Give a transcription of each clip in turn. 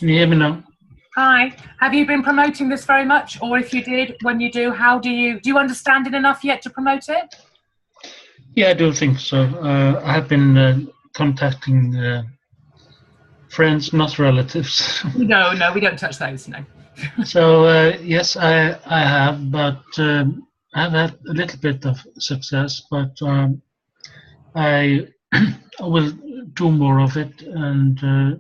Can you hear me now? Hi. Have you been promoting this very much? Or if you did, when you do, how do you understand it enough yet to promote it? Yeah, I do think so. I have been contacting friends, not relatives. No, we don't touch those, no. So yes, I have, but I've had a little bit of success, but I will do more of it and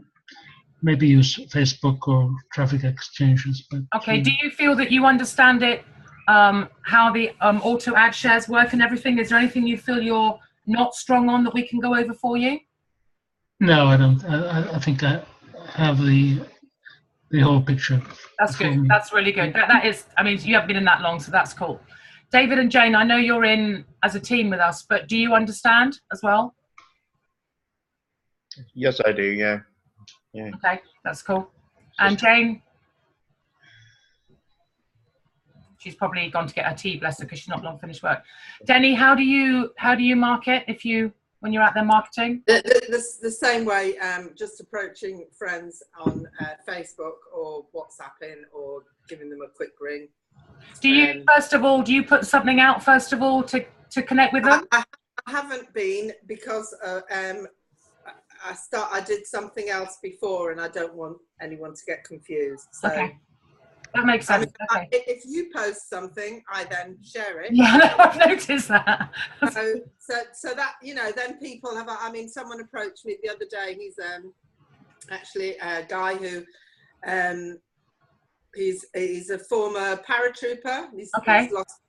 maybe use Facebook or traffic exchanges. But, okay, do you feel that you understand it, how the auto ad shares work and everything? Is there anything you feel you're not strong on that we can go over for you? No, I don't. I think I have the whole picture. That's good. That's really good. That is, I mean, you haven't been in that long, so that's cool. David and Jane, I know you're in as a team with us, but do you understand as well? Yes, I do. Yeah. Yeah. Okay, that's cool. And Jane, she's probably gone to get her tea, bless her, because she's not long finished work. Denny, how do you market when you're out there marketing? The same way, just approaching friends on Facebook or WhatsApping or giving them a quick ring. Do you do you put something out first of all to connect with them? I haven't been because I did something else before and I don't want anyone to get confused. So okay. That makes sense. I mean, if you post something, I then share it. Yeah, I've noticed that. so that, you know, then people have, I mean, someone approached me the other day. He's actually a guy who, he's a former paratrooper. He's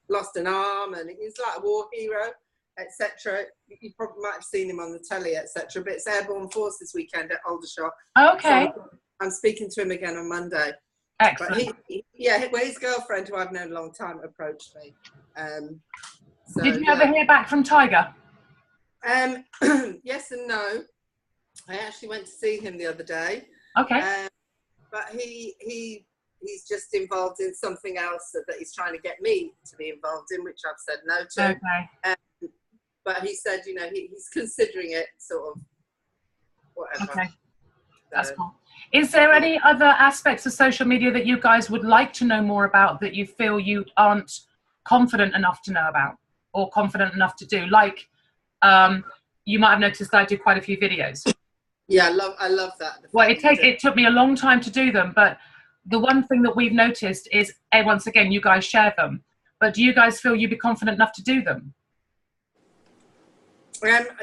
lost an arm and he's like a war hero, etc. You probably might have seen him on the telly, etc. But it's Airborne Forces weekend at Aldershot. Okay. So I'm speaking to him again on Monday. Excellent. But his girlfriend, who I've known a long time, approached me. So, did you ever hear back from Tiger? Yes and no. I actually went to see him the other day. Okay. But he's just involved in something else that he's trying to get me to be involved in, which I've said no to. Okay. But he said, you know, he's considering it, sort of, whatever. Okay. That's cool. Is there any other aspects of social media that you guys would like to know more about that you feel you aren't confident enough to know about or confident enough to do? Like, you might have noticed that I do quite a few videos. Yeah, I love that. Well, it took me a long time to do them, but the one thing that we've noticed is, once again, you guys share them. But do you guys feel you'd be confident enough to do them?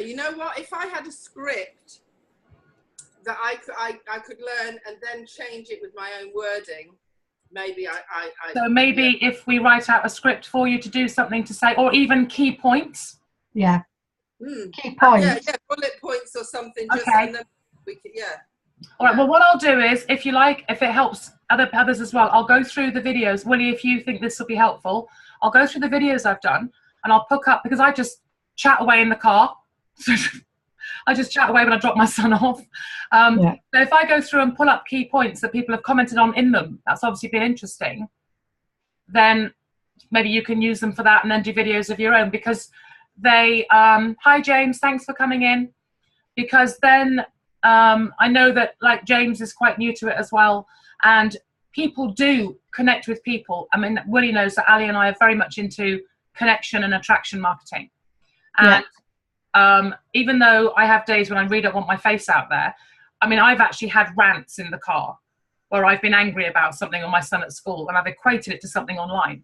You know what? If I had a script that I could learn and then change it with my own wording, maybe so maybe if we write out a script for you to do something to say, or even key points. Yeah. Key points. Yeah, bullet points or something. Just, okay. And then we could, All right. Well, what I'll do is, if you like, if it helps others as well, I'll go through the videos. Willie, if you think this will be helpful, I'll go through the videos I've done and I'll pick up, because I just chat away in the car. I just chat away when I drop my son off. So if I go through and pull up key points that people have commented on in them, that's obviously been interesting, then maybe you can use them for that and then do videos of your own, because they, hi James, thanks for coming in, because then I know that, like, James is quite new to it as well, and people do connect with people. I mean, Willie knows that Ali and I are very much into connection and attraction marketing. And even though I have days when I really don't want my face out there, I mean, I've actually had rants in the car where I've been angry about something on my son at school and I've equated it to something online.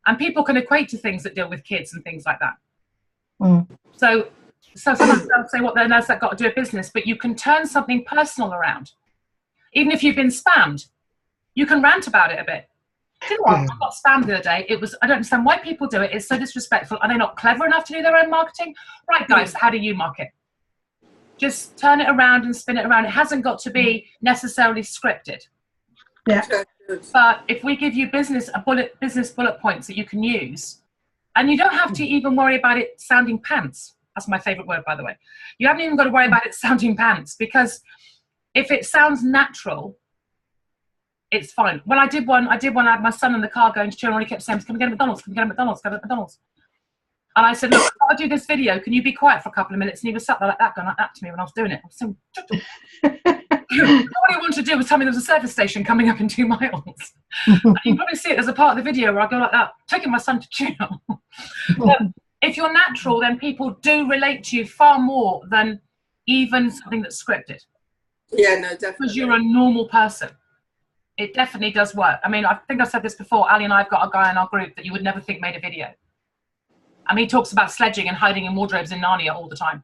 And people can equate to things that deal with kids and things like that. So sometimes they'll say, what on earth's that got to do with business? But you can turn something personal around. Even if you've been spammed, you can rant about it a bit. Do you know what? I got spammed the other day. I don't understand why people do it. It's so disrespectful. Are they not clever enough to do their own marketing? Right, guys, how do you market? Just turn it around and spin it around. It hasn't got to be necessarily scripted. Yeah. But if we give you business bullet points that you can use, and you don't have to even worry about it sounding pants. That's my favorite word, by the way. You haven't even got to worry about it sounding pants, because if it sounds natural, it's fine. When I did one, I had my son in the car going to children, and he kept saying, can we get a McDonald's? Can we get a McDonald's? Can we get a McDonald's? And I said, look, I've got to do this video. Can you be quiet for a couple of minutes? And he was sat there like that, going like that to me when I was doing it. I was so, All he wanted to do was tell me there was a service station coming up in 2 miles. And you can probably see it as a part of the video where I go like that, taking my son to jail. But if you're natural, then people do relate to you far more than even something that's scripted. Yeah, no, definitely. Because you're a normal person. It definitely does work. I mean, I think I've said this before. Ali and I have got a guy in our group that you would never think made a video. I mean, he talks about sledging and hiding in wardrobes in Narnia all the time.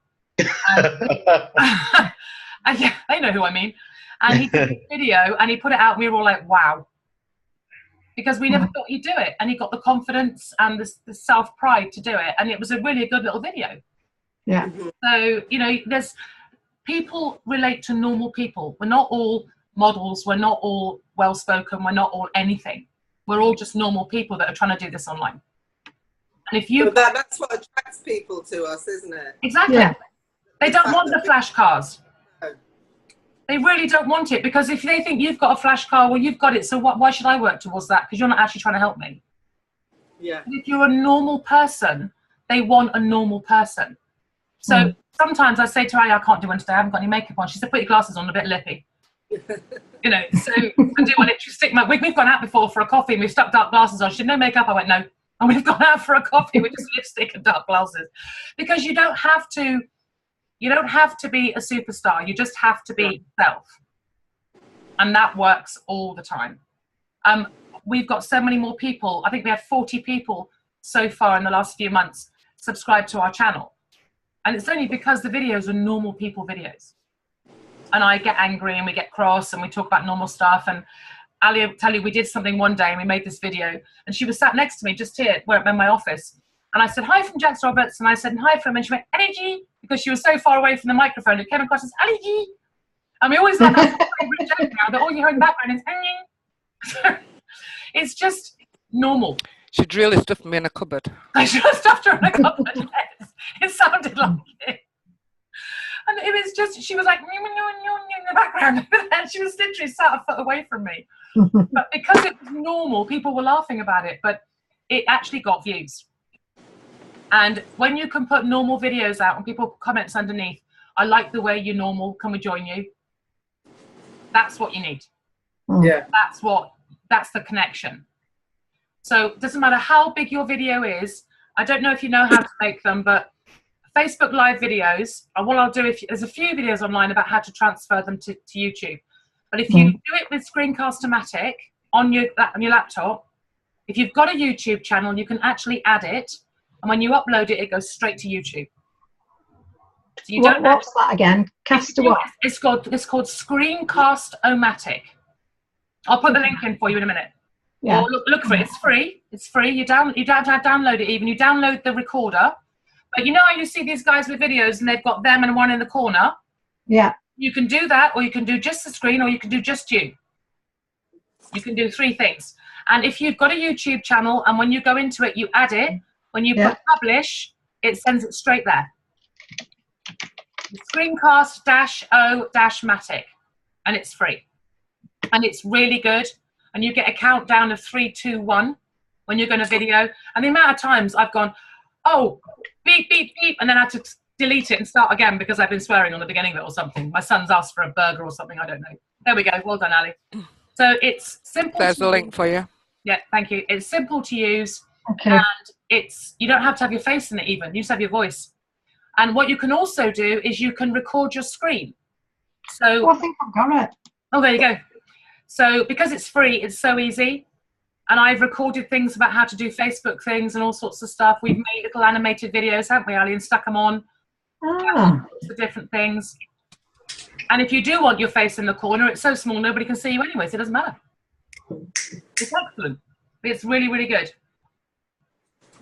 And yeah, they know who I mean. And he did a video and he put it out and we were all like, wow. Because we never thought he'd do it. And he got the confidence and the self-pride to do it. And it was a really good little video. Yeah. So, you know, there's people relate to normal people. We're not all models. We're not all well-spoken. We're not all anything. We're all just normal people that are trying to do this online. And if you... But that's what attracts people to us, isn't it? Exactly. Yeah. They don't want the flash cars. No. They really don't want it, because if they think you've got a flash car, well, you've got it, so why should I work towards that? Because you're not actually trying to help me. Yeah. And if you're a normal person, they want a normal person. So sometimes I say to Ali, I can't do one today, I haven't got any makeup on. She said, put your glasses on, a bit lippy. You know, so I do want to stick my... We've gone out before for a coffee and we've stuck dark glasses on. She said, no makeup. I went, no. And we've gone out for a coffee with just lipstick and dark glasses. Because you don't have to be a superstar. You just have to be yourself. And that works all the time. We've got so many more people. I think we have 40 people so far in the last few months subscribe to our channel. And it's only because the videos are normal people videos. And I get angry and we get cross and we talk about normal stuff. And Ali will tell you, we did something one day and we made this video. And she was sat next to me just here in my office. And I said, hi from Jaxxx Roberts. And I said, hi from, and she went, Ali G, because she was so far away from the microphone. It came across as Ali G. And we always have that joke now that all you hear in the background is Ali. It's just normal. She'd really stuffed me in a cupboard. I should have stuffed her in a cupboard, yes. It sounded like it. And it was just, she was like, in the background. And she was literally sat a foot away from me. But because it was normal, people were laughing about it. But it actually got views. And when you can put normal videos out and people put comments underneath, I like the way you're normal, can we join you? That's what you need. Yeah. That's the connection. So it doesn't matter how big your video is. I don't know if you know how to make them, but Facebook Live videos, and what I'll do, there's a few videos online about how to transfer them to YouTube. But if you do it with Screencast-O-Matic on your laptop, if you've got a YouTube channel, you can actually add it. And when you upload it, it goes straight to YouTube. So you what's that again? Cast what? It's called Screencast-O-Matic. I'll put the link in for you in a minute. Yeah. Or look for it. It's free. It's free. You don't have to download it even. You download the recorder. But you know how you see these guys with videos and they've got them and one in the corner? Yeah. You can do that, or you can do just the screen, or you can do just you. You can do 3 things. And if you've got a YouTube channel and when you go into it, you add it, when you put publish, it sends it straight there. Screencast-O-Matic. And it's free. And it's really good. And you get a countdown of 3, 2, 1 when you're going to video. And the amount of times I've gone, oh, beep, beep, beep, and then I had to delete it and start again because I've been swearing on the beginning of it or something. My son's asked for a burger or something, I don't know. There we go. Well done, Ali. So it's simple. There's a link for you. Yeah, thank you. It's simple to use. Okay. And you don't have to have your face in it even. You just have your voice. And what you can also do is you can record your screen. So I think I've got it. Oh, there you go. So because it's free, it's so easy. And I've recorded things about how to do Facebook things and all sorts of stuff. We've made little animated videos, haven't we, Ali, and stuck them on. The different things. And if you do want your face in the corner, it's so small nobody can see you anyway, so it doesn't matter. It's excellent. It's really, really good.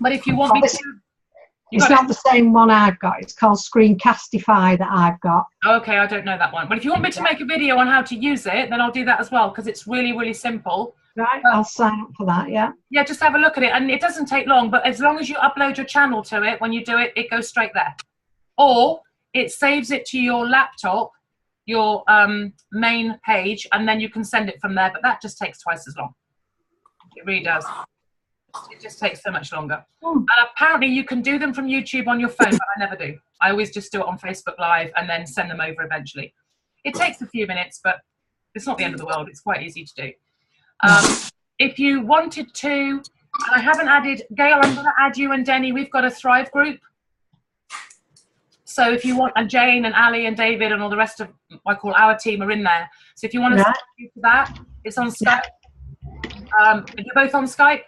But if you want me to... It's not the same one I've got. It's called Screencastify that I've got. Okay, I don't know that one. But if you want me to make a video on how to use it, then I'll do that as well, because it's really, really simple. Right, I'll sign up for that, yeah. Yeah, just have a look at it. And it doesn't take long, but as long as you upload your channel to it, when you do it, it goes straight there. Or it saves it to your laptop, your main page, and then you can send it from there. But that just takes twice as long. It really does. It just takes so much longer. And apparently you can do them from YouTube on your phone, but I never do. I always just do it on Facebook Live and then send them over eventually. It takes a few minutes, but it's not the end of the world. It's quite easy to do. If you wanted to, and I haven't added, Gail, I'm going to add you and Denny. We've got a Thrive group. So if you want, and Jane and Ali and David and all the rest of, I call our team, are in there. So if you want to subscribe to that, it's on Skype. You're both on Skype?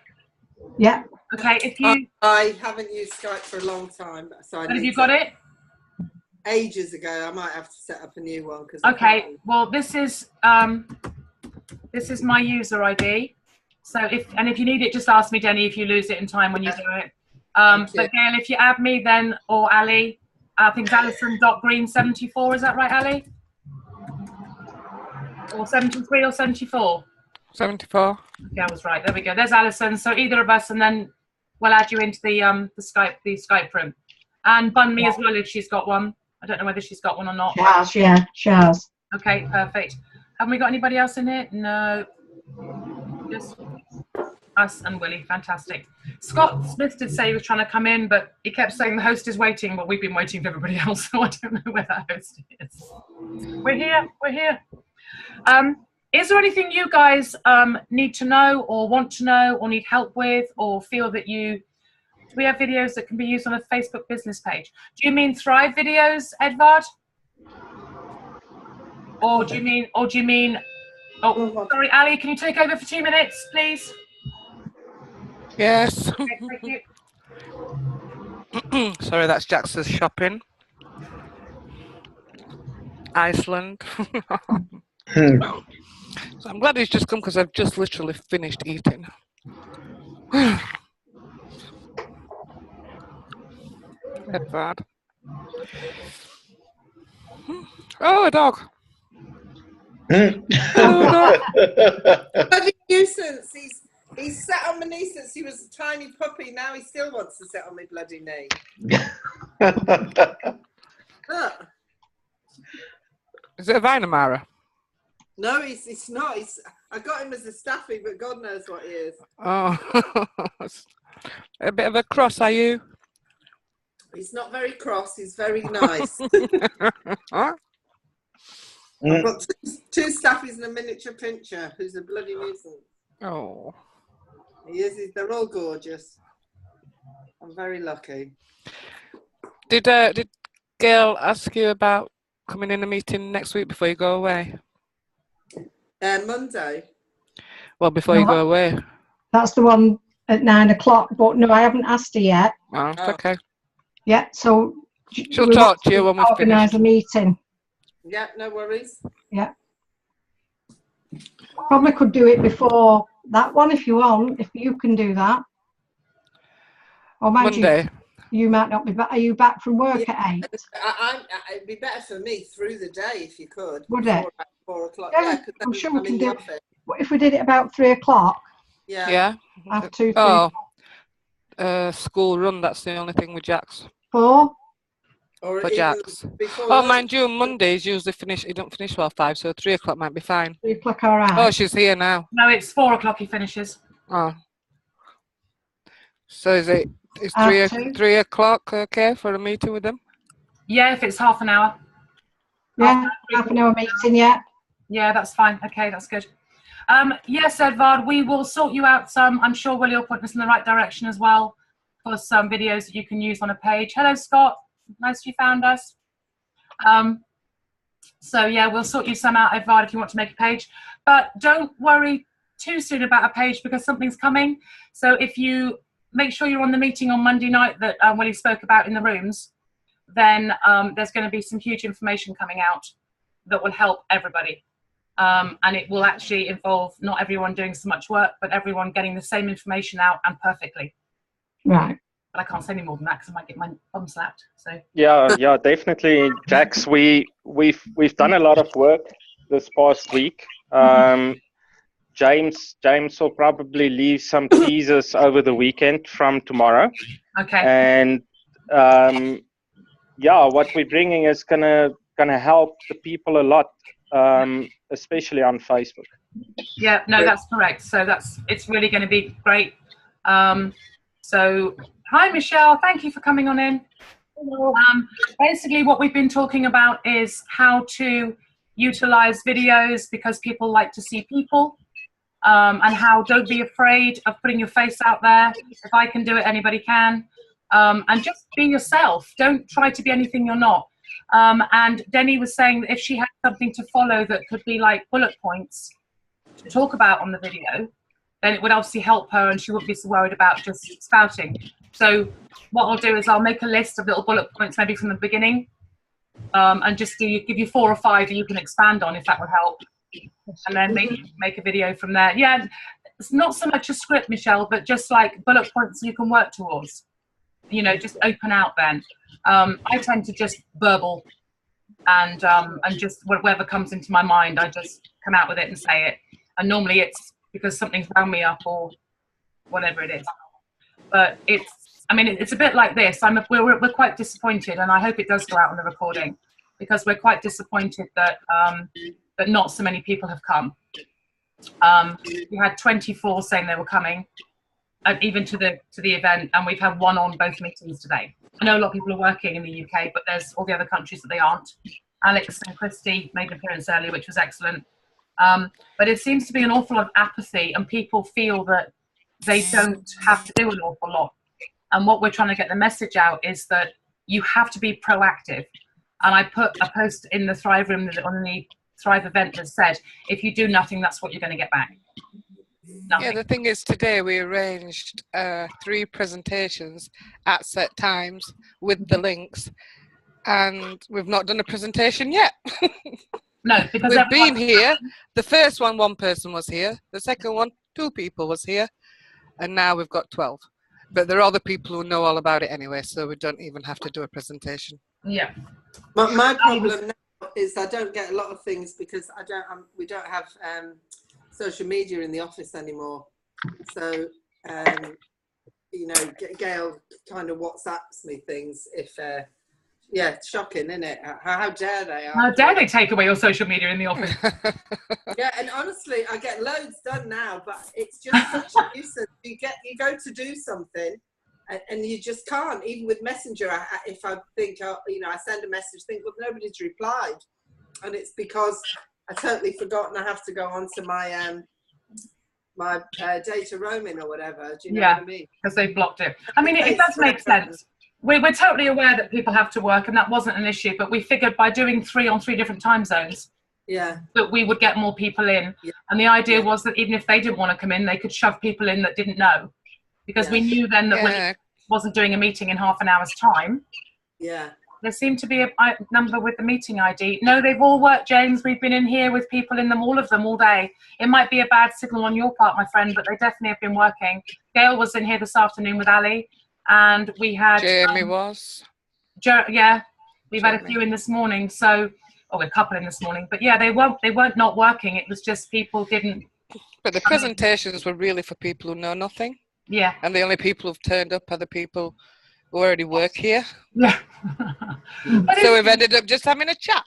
Yeah. Okay, if you... I haven't used Skype for a long time. So But have you got it? Ages ago. I might have to set up a new one. Okay, well, this is my user ID. So if you need it, just ask me, Denny, if you lose it in time when you do it. But Gail, if you add me then, or Ali, I think it's Alison.Green74, is that right, Ali? Or 73 or 74? 74. Yeah, I was right. There we go. There's Alison. So either of us, and then we'll add you into the Skype room. And Bun me as well if she's got one. I don't know whether she's got one or not. She has. Okay, perfect. Haven't we got anybody else in here? No. Just us and Willie. Fantastic. Scott Smith did say he was trying to come in, but he kept saying the host is waiting, but we've been waiting for everybody else, so I don't know where that host is. We're here. We're here. Is there anything you guys need to know or want to know or need help with or feel that we have videos that can be used on a Facebook business page? Do you mean Thrive videos, Edvard? Or do you mean, oh, sorry, Ali, can you take over for 2 minutes, please? Yes. Okay, thank you. Sorry, that's Jaxx's shopping. Iceland. So I'm glad he's just come because I've just literally finished eating. Edvard. Oh, a dog. Bloody nuisance. He's sat on my knee since he was a tiny puppy. Now he still wants to sit on my bloody knee. Look. Is it a Vinamara? No, it's not. I got him as a staffy, but God knows what he is. Oh, a bit of a cross, are you? He's not very cross. He's very nice. Huh? I've got two staffies and a miniature pincher, who's a bloody nuisance. Oh. He is. They're all gorgeous. I'm very lucky. Did Gail ask you about coming in a meeting next week before you go away? Monday. Well, before you go away. That's the one at 9 o'clock, but no, I haven't asked her yet. Oh, it's okay. Yeah, so She'll talk to you when we've organise a meeting. Yeah, no worries. Yeah. Probably could do it before that one if you want, if you can do that. Or mind Monday. You might not be back. Are you back from work at 8? It'd be better for me through the day if you could. Would it? 4 o'clock. Yeah, because I'm sure we can do it. office. What if we did it about 3 o'clock? Yeah. Yeah. Half 2, 3. Oh, school run. That's the only thing with Jaxx. 4? Or For even Jaxx. before Oh, lunch. mind you, Mondays usually finish. You don't finish till 5, so 3 o'clock might be fine. 3 o'clock, all right. Oh, she's here now. No, it's 4 o'clock he finishes. Oh. So is 3 o'clock okay for a meeting with them? Yeah, if it's half an hour. Yeah, half an hour meeting, yeah. Yeah, that's fine. Okay, that's good. Yes, Edvard, we will sort you out some. I'm sure Willie will put us in the right direction as well for some videos that you can use on a page. Hello, Scott. Nice you found us. So yeah, we'll sort you some out, Edvard, if you want to make a page. But don't worry too soon about a page because something's coming. So if you make sure you're on the meeting on Monday night that Willie spoke about in the rooms, then there's going to be some huge information coming out that will help everybody. And it will actually involve not everyone doing so much work, but everyone getting the same information out and perfectly. Right. But I can't say any more than that because I might get my bum slapped. So Yeah, definitely, Jaxx. We've done a lot of work this past week. James will probably leave some teasers over the weekend from tomorrow. okay. And yeah, what we're bringing is gonna help the people a lot, especially on Facebook. Yeah, no, that's correct. So it's really going to be great. So hi, Michelle. Thank you for coming on in. Basically, what we've been talking about is how to utilize videos because people like to see people, and how don't be afraid of putting your face out there. If I can do it, anybody can. And just be yourself. Don't try to be anything you're not. And Denny was saying that if she had something to follow that could be like bullet points to talk about on the video, then it would obviously help her and she wouldn't be so worried about just spouting. So what I'll do is I'll make a list of little bullet points maybe from the beginning, and just give you 4 or 5 that you can expand on if that would help. And then maybe make a video from there. Yeah, it's not so much a script, Michelle, but just like bullet points you can work towards. You know, just open out then. I tend to just burble and just whatever comes into my mind, I just come out with it and say it. And normally it's because something's wound me up or whatever it is. But I mean, it's a bit like this. We're quite disappointed, and I hope it does go out on the recording, because we're quite disappointed that that not so many people have come. We had 24 saying they were coming, even to the event, and we've had 1 on both meetings today. I know a lot of people are working in the UK, but there's all the other countries that they aren't. Alex and Christy made an appearance earlier, which was excellent. But it seems to be an awful lot of apathy, and people feel that they don't have to do an awful lot. And what we're trying to get the message out is that you have to be proactive. And I put a post in the Thrive room on the Thrive event that said, if you do nothing, that's what you're going to get back. Nothing. Yeah, the thing is, today we arranged 3 presentations at set times with the links, and we've not done a presentation yet. No, because we've been here. The first one person was here. The second one, 2 people was here, and now we've got 12. But there are other people who know all about it anyway, so we don't even have to do a presentation. Yeah. My problem now is I don't get a lot of things because we don't have social media in the office anymore. So, you know, Gail kind of WhatsApps me things if, yeah, it's shocking, isn't it? How dare they? How dare they take away your social media in the office? Yeah, and honestly, I get loads done now, but it's just such a nuisance. You go to do something, and you just can't. Even with Messenger, if I think, you know, I send a message, think, well, nobody's replied, and it's because I totally forgotten I have to go on to my my data roaming or whatever. Do you know what I mean? Because they blocked it. I mean, it does make sense. We're totally aware that people have to work, and that wasn't an issue, but we figured by doing 3 on 3 different time zones, that we would get more people in. Yeah. And the idea was that even if they didn't want to come in, they could shove people in that didn't know, because we knew then that when it wasn't doing a meeting in half an hour's time. Yeah. There seemed to be a number with the meeting ID. No, they've all worked, James. We've been in here with people in them, all of them, all day. It might be a bad signal on your part, my friend, but they definitely have been working. Gail was in here this afternoon with Ali, and we had... Jamie was. Yeah, we've had a few in this morning, so... Oh, a couple in this morning. But yeah, they weren't not working. It was just people didn't... But the presentations were really for people who know nothing. Yeah. And the only people who've turned up are the people who already work here. Yeah. So we've ended up just having a chat.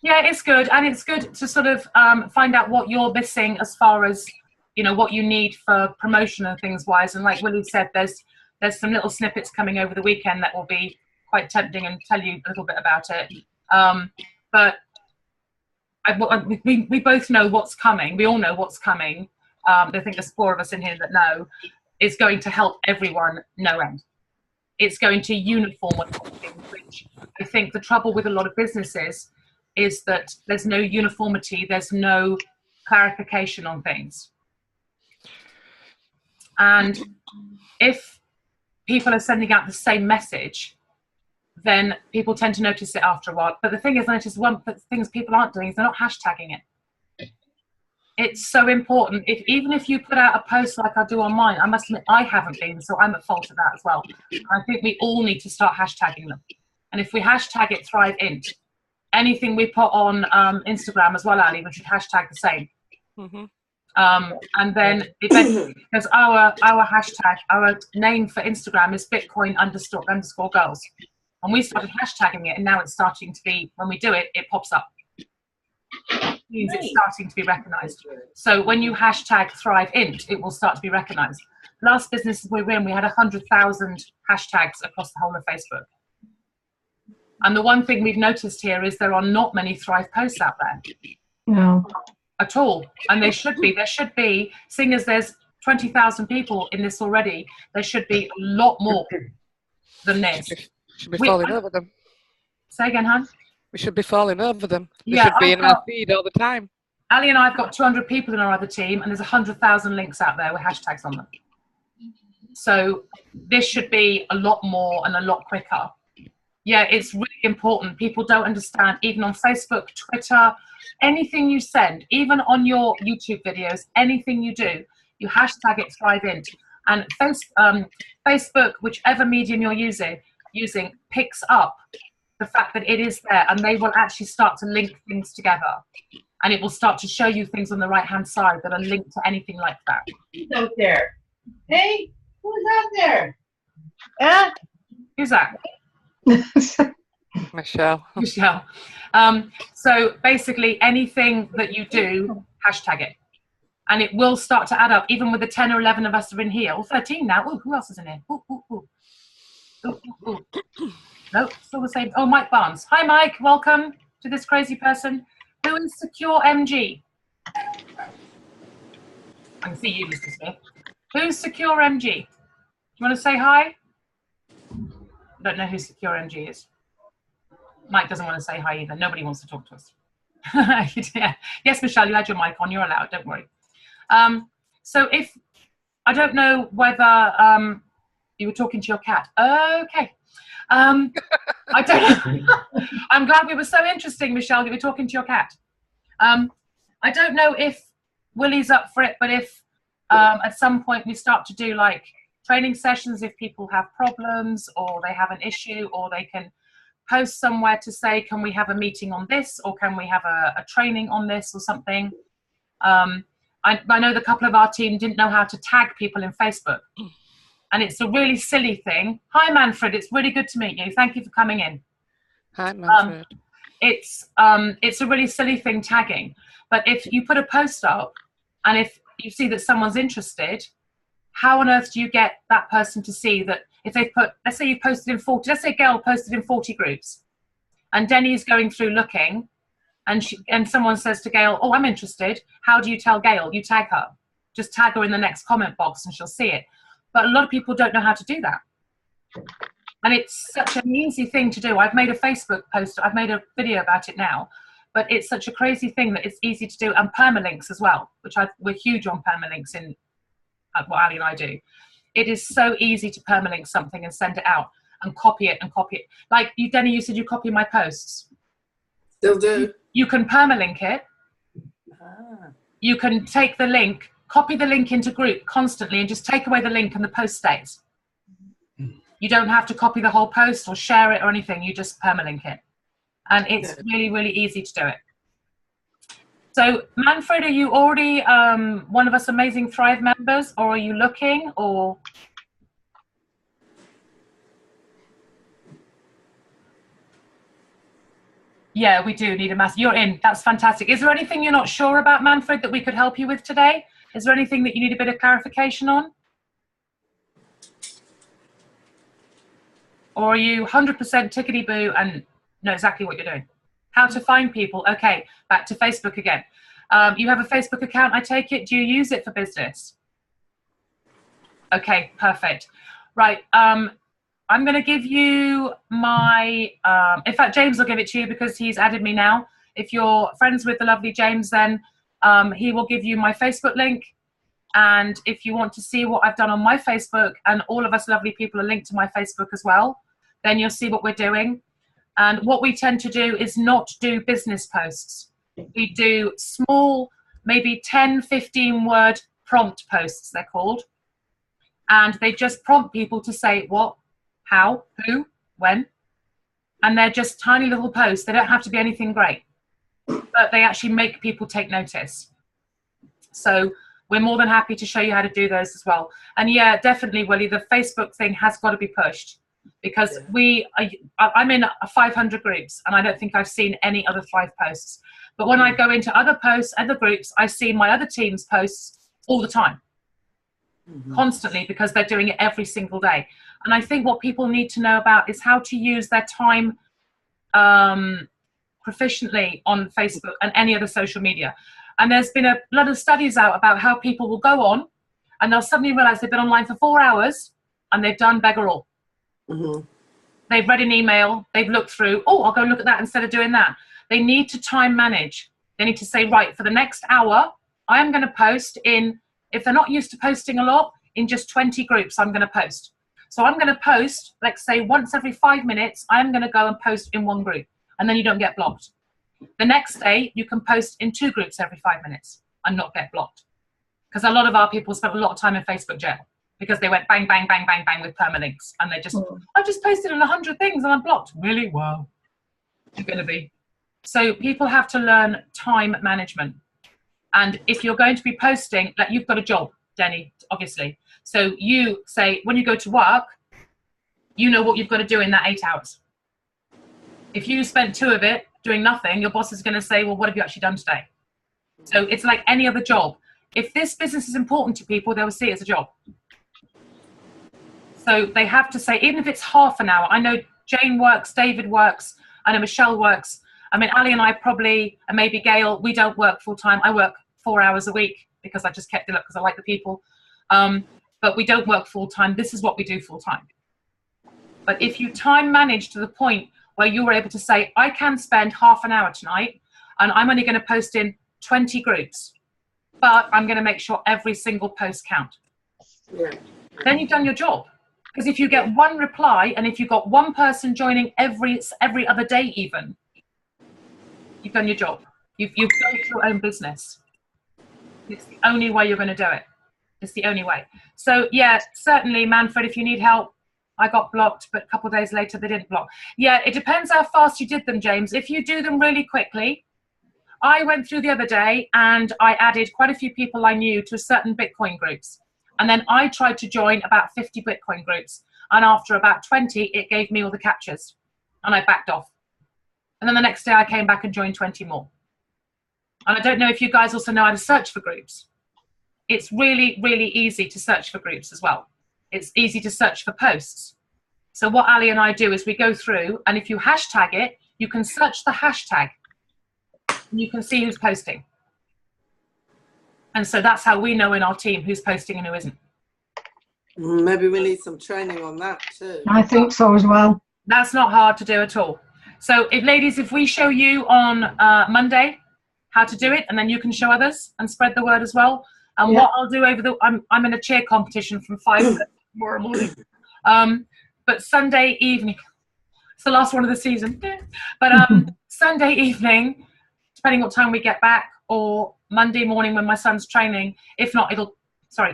Yeah, it's good. And it's good to sort of find out what you're missing as far as, you know, what you need for promotion and things wise. And like Willie said, there's some little snippets coming over the weekend that will be quite tempting and tell you a little bit about it. But we both know what's coming. We all know what's coming. I think there's 4 of us in here that know. It's going to help everyone no end. It's going to uniform things, which I think the trouble with a lot of businesses is that there's no uniformity, there's no clarification on things. And if people are sending out the same message, then people tend to notice it after a while. But the thing is, I notice one of the things people aren't doing is they're not hashtagging it. It's so important. Even if you put out a post like I do on mine, I must admit I haven't been, so I'm at fault of that as well. I think we all need to start hashtagging them. And if we hashtag it ThriveInt, anything we put on Instagram as well, Ali, we should hashtag the same. Mm-hmm. And then eventually, because our hashtag, our name for Instagram is Bitcoin_girls. And we started hashtagging it, and now it's starting to be, when we do it, it pops up. It means it's starting to be recognized. So when you hashtag ThriveInt, it will start to be recognized. Last business we were in, we had 100,000 hashtags across the whole of Facebook. And the one thing we've noticed here is there are not many Thrive posts out there. No. At all. And they should be. There should be, seeing as there's 20,000 people in this already, there should be a lot more than this. Should be falling over them. Say again, Han? We should be falling over them. They Yeah, should be in our feed all the time. Ali and I have got 200 people in our other team, and there's 100,000 links out there with hashtags on them. So this should be a lot more and a lot quicker. Yeah, it's really important. People don't understand, even on Facebook, Twitter, anything you send, even on your YouTube videos, anything you do, you hashtag it ThriveInt. And Facebook, whichever medium you're using, picks up the fact that it is there, and they will actually start to link things together. And it will start to show you things on the right-hand side that are linked to anything like that. Who's out there? Hey, who's out there? Huh? Who's that? Michelle. Michelle. So basically, anything that you do, hashtag it. And it will start to add up, even with the 10 or 11 of us are in here. Or 13 now. Ooh, who else is in here? Ooh, ooh, ooh. Ooh, ooh, ooh. No, still the same. Oh, Mike Barnes. Hi, Mike. Welcome to this crazy person. Who is Secure MG? I can see you, Mr. Smith. Who's Secure MG? Do you want to say hi? I don't know who Secure MG is. Mike doesn't want to say hi either. Nobody wants to talk to us. Yeah. Yes, Michelle, you had your mic on. You're allowed. Don't worry. So if, I don't know whether you were talking to your cat. Okay. I don't know. I'm glad we were so interesting, Michelle, you were talking to your cat. I don't know if Willie's up for it, but if at some point we start to do like training sessions, if people have problems or they have an issue, or they can post somewhere to say, can we have a meeting on this, or can we have a training on this or something. I know the couple of our team didn't know how to tag people in Facebook. And it's a really silly thing. Hi, Manfred. It's really good to meet you. Thank you for coming in. Hi, Manfred. It's a really silly thing, tagging. But if you put a post up and if you see that someone's interested, how on earth do you get that person to see that if they put, let's say you posted in 40, let's say Gail posted in 40 groups and Denny's going through looking and someone says to Gail, oh, I'm interested. How do you tell Gail? You tag her. Just tag her in the next comment box and she'll see it. But a lot of people don't know how to do that. And it's such an easy thing to do. I've made a Facebook post, I've made a video about it now, but it's such a crazy thing that it's easy to do. And permalinks as well, which we're huge on permalinks in what Ali and I do. It is so easy to permalink something and send it out and copy it and copy it. Like you, Denny, you said you copy my posts. Still do. You can permalink it. You can take the link, copy the link into group constantly and just take away the link and the post stays. You don't have to copy the whole post or share it or anything. You just permalink it. And it's really, really easy to do it. So Manfred, are you already one of us amazing Thrive members, or are you looking, or? Yeah, we do need a master. You're in. That's fantastic. Is there anything you're not sure about, Manfred, that we could help you with today? Is there anything that you need a bit of clarification on? Or are you 100% tickety-boo and know exactly what you're doing? How to find people. Okay, back to Facebook again. You have a Facebook account, I take it. Do you use it for business? Okay, perfect. Right. I'm going to give you my, in fact, James will give it to you because he's added me now. If you're friends with the lovely James, then he will give you my Facebook link. And if you want to see what I've done on my Facebook, and all of us lovely people are linked to my Facebook as well, then you'll see what we're doing. And what we tend to do is not do business posts. We do small, maybe 10, 15 word prompt posts, they're called. And they just prompt people to say what, how, who, when. And they're just tiny little posts. They don't have to be anything great, but they actually make people take notice. So we're more than happy to show you how to do those as well. And yeah, definitely, Willie, the Facebook thing has got to be pushed, because I'm in 500 groups and I don't think I've seen any other Thrive posts. But when I go into other posts, other groups, I see my other team's posts all the time, constantly, because they're doing it every single day. And I think what people need to know about is how to use their time proficiently on Facebook and any other social media. And there's been a lot of studies out about how people will go on and they'll suddenly realize they've been online for 4 hours and they've done beggar all. Mm-hmm. They've read an email, they've looked through, oh, I'll go look at that instead of doing that. They need to time manage. They need to say, right, for the next hour, I am going to post in, if they're not used to posting a lot, in just 20 groups I'm going to post. So I'm going to post, let's say once every 5 minutes, I'm going to go and post in one group, and then you don't get blocked. The next day, you can post in 2 groups every 5 minutes and not get blocked. Because a lot of our people spent a lot of time in Facebook jail because they went bang, bang, bang, bang, bang with permalinks. And they just, I just posted in 100 things and I'm blocked. Really? Wow. You're going to be. So people have to learn time management. And if you're going to be posting, like you've got a job, Denny, obviously. So you say, when you go to work, you know what you've got to do in that 8 hours. If you spent 2 of it doing nothing, your boss is going to say, well, what have you actually done today? So it's like any other job. If this business is important to people, they will see it as a job. So they have to say, even if it's half an hour, I know Jane works, David works, I know Michelle works. I mean, Ali and I probably, and maybe Gail, we don't work full time. I work 4 hours a week because I just kept it up because I like the people. But we don't work full time. This is what we do full time. But if you time manage to the point where you were able to say, I can spend half an hour tonight and I'm only going to post in 20 groups, but I'm going to make sure every single post count. Yeah. Then you've done your job. Because if you get 1 reply and if you've got 1 person joining every other day even, you've done your job. You've built your own business. It's the only way you're going to do it. It's the only way. So yeah, certainly, Manfred, if you need help, I got blocked, but a couple of days later they didn't block. Yeah, it depends how fast you did them, James. If you do them really quickly, I went through the other day and I added quite a few people I knew to certain Bitcoin groups. And then I tried to join about 50 Bitcoin groups. And after about 20, it gave me all the captures. And I backed off. And then the next day I came back and joined 20 more. And I don't know if you guys also know how to search for groups. It's really, really easy to search for groups as well. It's easy to search for posts. So what Ali and I do is we go through, and if you hashtag it, you can search the hashtag. And you can see who's posting. And so that's how we know in our team who's posting and who isn't. Maybe we need some training on that too. I think so as well. That's not hard to do at all. So if we show you on Monday how to do it, and then you can show others and spread the word as well. And what I'll do I'm in a cheer competition from 5 tomorrow morning. But Sunday evening, it's the last one of the season. But Sunday evening, depending what time we get back, or Monday morning when my son's training,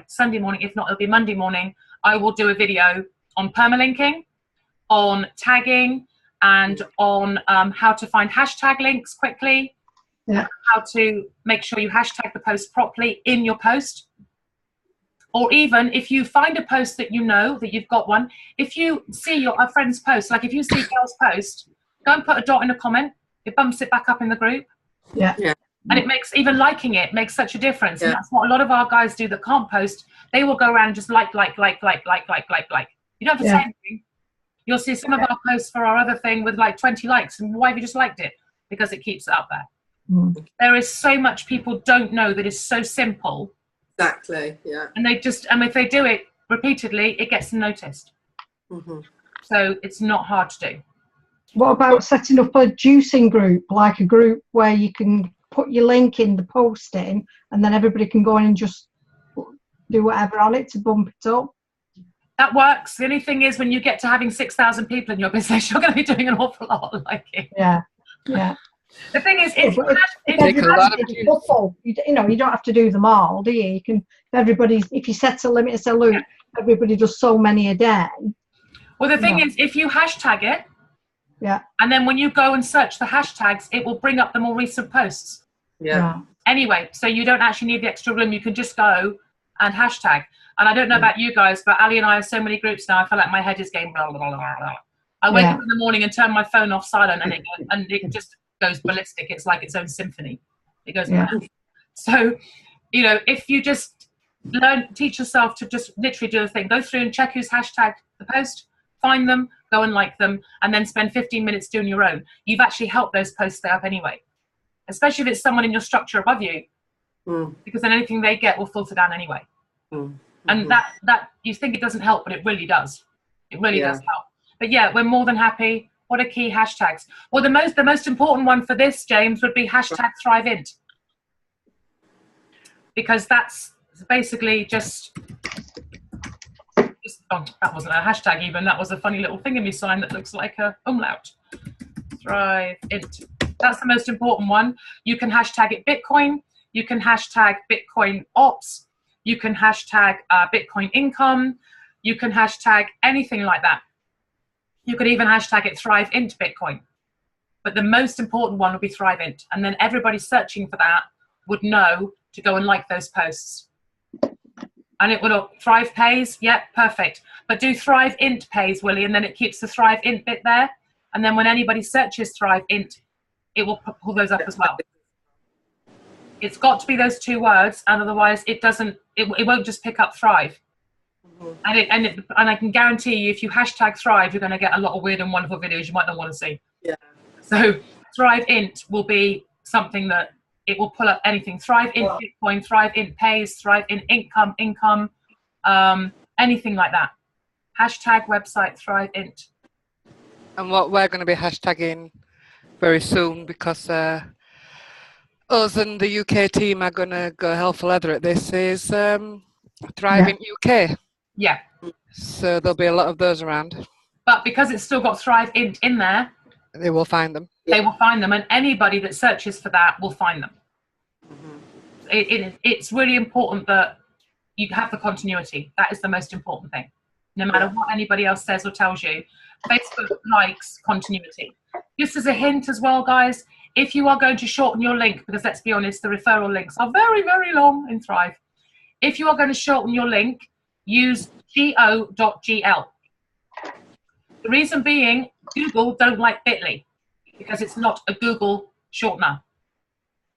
Sunday morning, if not, it'll be Monday morning, I will do a video on permalinking, on tagging, and on how to find hashtag links quickly, how to make sure you hashtag the post properly in your post. Or even if you find a post that you know that you've got one, if you see a friend's post, like if you see Gail's post, go and put a dot in a comment, it bumps it back up in the group. Yeah. And it makes, even liking it makes such a difference. And that's what a lot of our guys do that can't post. They will go around and just like. You don't have to say anything. You'll see some of our posts for our other thing with like 20 likes. And why have you just liked it? Because it keeps it up there. There is so much people don't know that is so simple. Exactly, yeah. And if they do it repeatedly, it gets them noticed. So it's not hard to do. What about setting up a juicing group, like a group where you can put your link in the posting and then everybody can go in and just do whatever on it to bump it up? That works. The only thing is when you get to having 6,000 people in your business, you're going to be doing an awful lot of liking. Yeah. The thing is, you don't have to do them all, do you? You can, if you set a limit and say, look, everybody does so many a day. Well, the thing is, if you hashtag it, and then when you go and search the hashtags, it will bring up the more recent posts. Anyway, so you don't actually need the extra room. You can just go and hashtag. And I don't know about you guys, but Ali and I have so many groups now. I feel like my head is going blah, blah, blah, blah, blah. I wake up in the morning and turn my phone off silent, and it just goes ballistic. It's like its own symphony. It goes mad. So, if you just teach yourself to just literally do a thing, go through and check who's hashtagged the post, find them, go and like them, and then spend 15 minutes doing your own. You've actually helped those posts stay up anyway, especially if it's someone in your structure above you, because then anything they get will filter down anyway. And that you think it doesn't help, but it really does. It really does help. But yeah, we're more than happy. What are key hashtags? Well, the most important one for this, James, would be hashtag ThriveInt, because that's basically just oh, that wasn't a hashtag even. That was a funny little thing in my sign that looks like a umlaut. ThriveInt. That's the most important one. You can hashtag it Bitcoin. You can hashtag Bitcoin Ops. You can hashtag Bitcoin Income. You can hashtag anything like that. You could even hashtag it ThriveInt Bitcoin. But the most important one would be ThriveInt. And then everybody searching for that would know to go and like those posts. And it will, Thrive Pays, yep, perfect. But do ThriveInt Pays, Willie, and then it keeps the ThriveInt bit there. And then when anybody searches ThriveInt, it will pull those up as well. It's got to be those two words, and otherwise it doesn't. It won't just pick up Thrive. And I can guarantee you, if you hashtag Thrive, you're going to get a lot of weird and wonderful videos you might not want to see. Yeah. So ThriveInt will be something that it will pull up anything. ThriveInt Bitcoin, ThriveInt Pays, ThriveInt Income, anything like that. Hashtag website ThriveInt. And what we're going to be hashtagging very soon, because us and the UK team are going to go hell for leather at this, is ThriveInt UK. Yeah. So there'll be a lot of those around. But because it's still got ThriveInt in there, they will find them. They will find them, and anybody that searches for that will find them. It's really important that you have the continuity. That is the most important thing. No matter what anybody else says or tells you, Facebook likes continuity. Just as a hint as well, guys, if you are going to shorten your link, because let's be honest, the referral links are very, very long in Thrive. If you are going to shorten your link, use go.gl. The reason being, Google don't like Bitly, because it's not a Google shortener.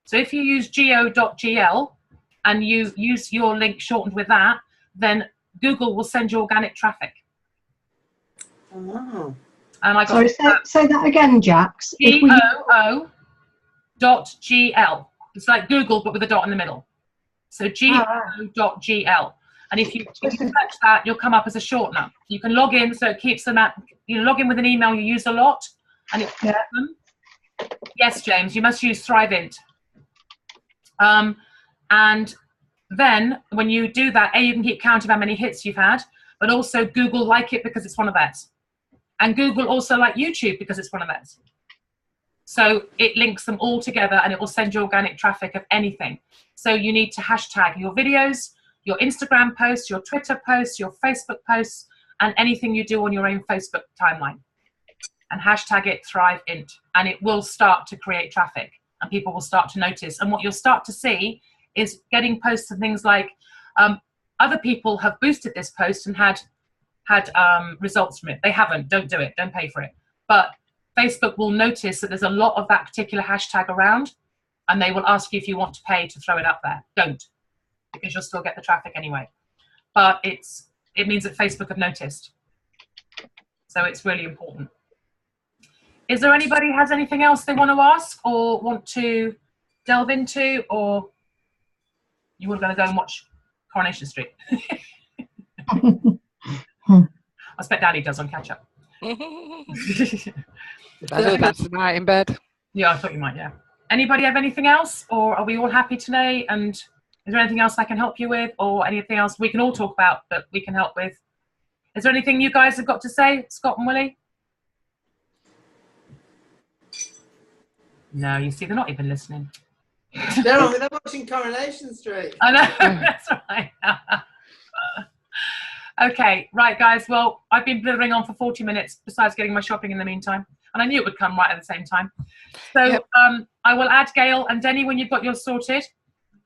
So if you use go.gl and you use your link shortened with that, then Google will send you organic traffic. Oh. And I got Sorry, say that again, Jaxx. go.gl. It's like Google, but with a dot in the middle. So go.gl. And if you search that, you'll come up as a shortener. You can log in, so it keeps them at, you log in with an email you use a lot, and it keeps them. Yes, James, you must use ThriveInt. And then when you do that, you can keep count of how many hits you've had, but also Google like it because it's one of theirs. And Google also like YouTube because it's one of theirs. So it links them all together, and it will send you organic traffic of anything. So you need to hashtag your videos, your Instagram posts, your Twitter posts, your Facebook posts, and anything you do on your own Facebook timeline. And hashtag it ThriveInt, and it will start to create traffic, and people will start to notice. And what you'll start to see is getting posts and things like other people have boosted this post and had results from it. They haven't, don't do it, don't pay for it. But Facebook will notice that there's a lot of that particular hashtag around, and they will ask you if you want to pay to throw it up there. Don't, because you'll still get the traffic anyway. But it means that Facebook have noticed. So it's really important. Is there anybody who has anything else they want to ask or want to delve into, or you were going to go and watch Coronation Street? I expect Daddy does on catch up. That's tonight in bed. Yeah, I thought you might, yeah. Anybody have anything else, or are we all happy today? And is there anything else I can help you with, or anything else we can all talk about that we can help with? Is there anything you guys have got to say, Scott and Willie? No, you see, they're not even listening. They're watching Coronation Street. I know, that's right. Okay, right, guys. Well, I've been blithering on for 40 minutes, besides getting my shopping in the meantime. And I knew it would come right at the same time. So Yep. I will add Gail and Denny when you've got yours sorted.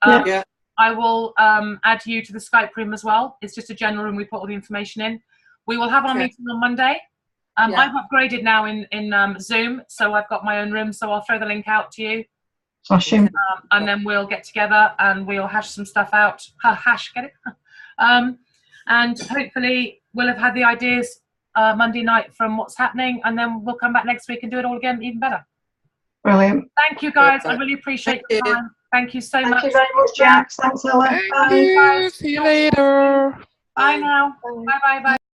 Yeah. I will add you to the Skype room as well. It's just a general room we put all the information in. We will have our meeting on Monday. I've upgraded now in Zoom, so I've got my own room, so I'll throw the link out to you. And then we'll get together and we'll hash some stuff out. Hash, get it? And hopefully we'll have had the ideas Monday night from what's happening, and then we'll come back next week and do it all again, even better. Brilliant. Thank you, guys. I really appreciate your time. Thank you so much. Thank you very much, Jax. Thanks, Ella. Thank you. See you later. Bye now. Bye. Bye.